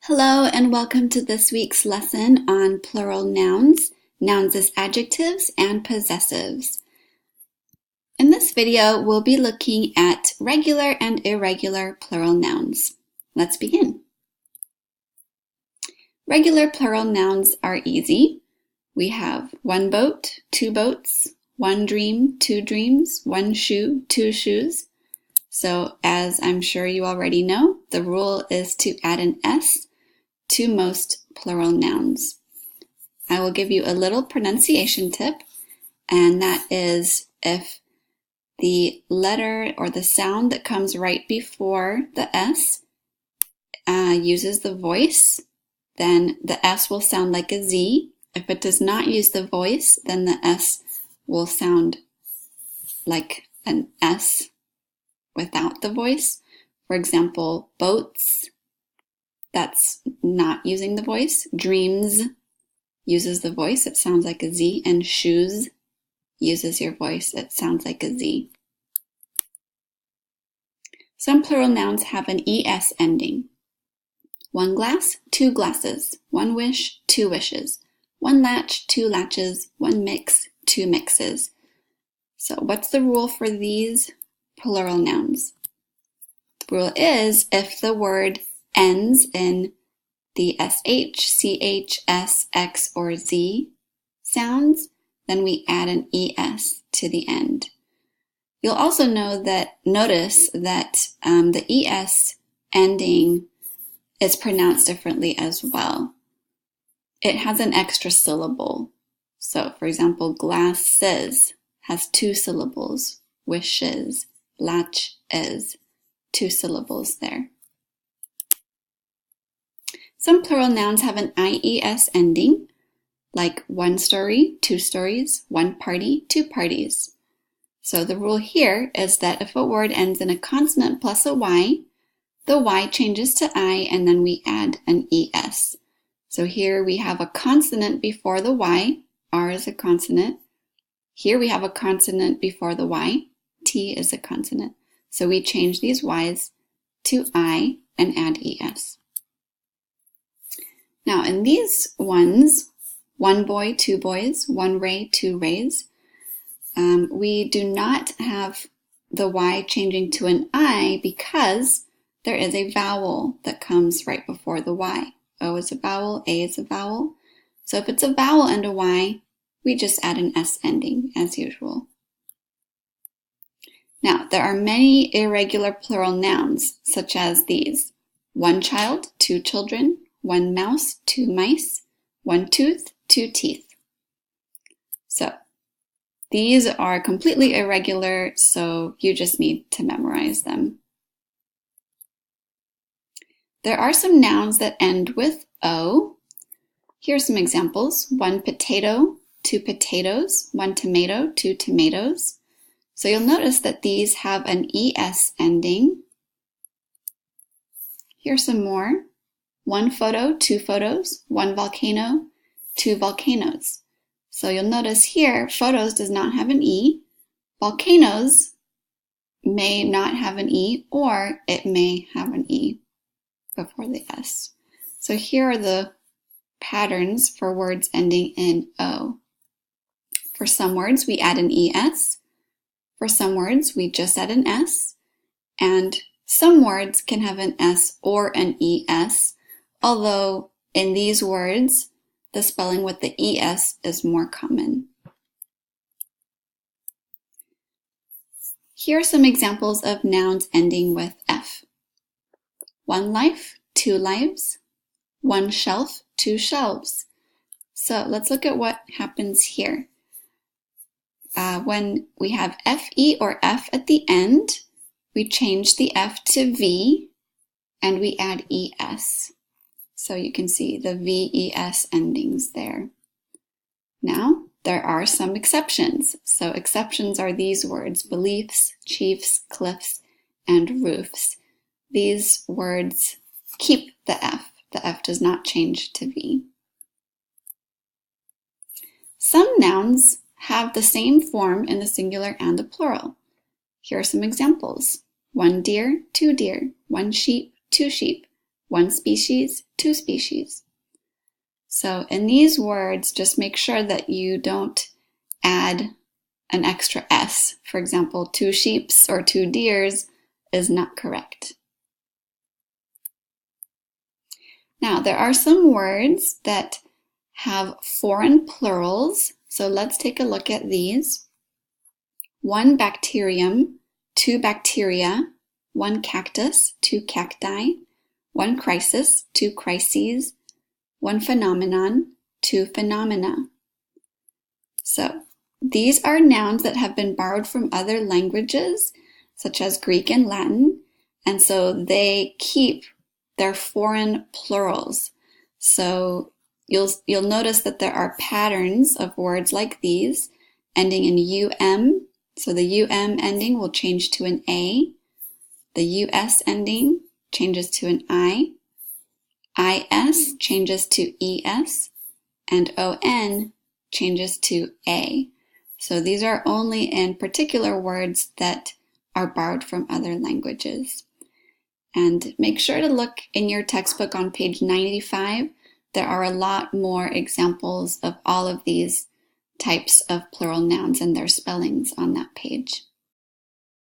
Hello and welcome to this week's lesson on plural nouns, nouns as adjectives and possessives. In this video, we'll be looking at regular and irregular plural nouns. Let's begin. Regular plural nouns are easy. We have one boat, two boats, one dream, two dreams, one shoe, two shoes. So as I'm sure you already know, the rule is to add an S to most plural nouns. I will give you a little pronunciation tip, and that is if the letter or the sound that comes right before the S uses the voice, then the S will sound like a Z. If it does not use the voice, then the S will sound like an S without the voice. For example, boats, that's not using the voice. Dreams uses the voice, it sounds like a Z. And shoes uses your voice, it sounds like a Z. Some plural nouns have an ES ending. One glass, two glasses. One wish, two wishes. One latch, two latches. One mix, two mixes. So what's the rule for these plural nouns? The rule is if the word ends in the SH, CH, S, X, or Z sounds, then we add an ES to the end. You'll also notice that the ES ending is pronounced differently as well. It has an extra syllable. So, for example, glasses has two syllables. Wishes, latch is, two syllables there. Some plural nouns have an IES ending, like one story, two stories, one party, two parties. So the rule here is that if a word ends in a consonant plus a Y, the Y changes to I and then we add an ES. So here we have a consonant before the Y, R is a consonant. Here we have a consonant before the Y, T is a consonant. So we change these Ys to I and add ES. Now in these ones, one boy, two boys, one ray, two rays, we do not have the Y changing to an I because there is a vowel that comes right before the Y. O is a vowel, A is a vowel. So if it's a vowel and a Y, we just add an S ending as usual. Now, there are many irregular plural nouns, such as these. One child, two children, one mouse, two mice, one tooth, two teeth. So, these are completely irregular, so you just need to memorize them. There are some nouns that end with O. Here are some examples. One potato, two potatoes, one tomato, two tomatoes. So you'll notice that these have an ES ending. Here's some more. One photo, two photos, one volcano, two volcanoes. So you'll notice here, photos does not have an E. Volcanoes may not have an E, or it may have an E before the S. So here are the patterns for words ending in O. For some words, we add an ES. For some words, we just add an S. And some words can have an S or an ES, although in these words, the spelling with the ES is more common. Here are some examples of nouns ending with F. One life, two lives, one shelf, two shelves. So let's look at what happens here. When we have FE or F at the end, we change the F to V and we add ES. So you can see the VES endings there. Now, there are some exceptions. So exceptions are these words: beliefs, chiefs, cliffs, and roofs. These words keep the F. The F does not change to V. Some nouns have the same form in the singular and the plural. Here are some examples. One deer, two deer, one sheep, two sheep, one species, two species. So in these words, just make sure that you don't add an extra S. For example, two sheeps or two deers is not correct. Now, there are some words that have foreign plurals, so let's take a look at these. One bacterium, two bacteria, one cactus, two cacti, one crisis, two crises, one phenomenon, two phenomena. So these are nouns that have been borrowed from other languages, such as Greek and Latin, and so they keep their foreign plurals. So you'll notice that there are patterns of words like these ending in um. So the um ending will change to an a. The us ending changes to an I. Is changes to es, and on changes to a. So these are only in particular words that are borrowed from other languages. And make sure to look in your textbook on page 95. There are a lot more examples of all of these types of plural nouns and their spellings on that page.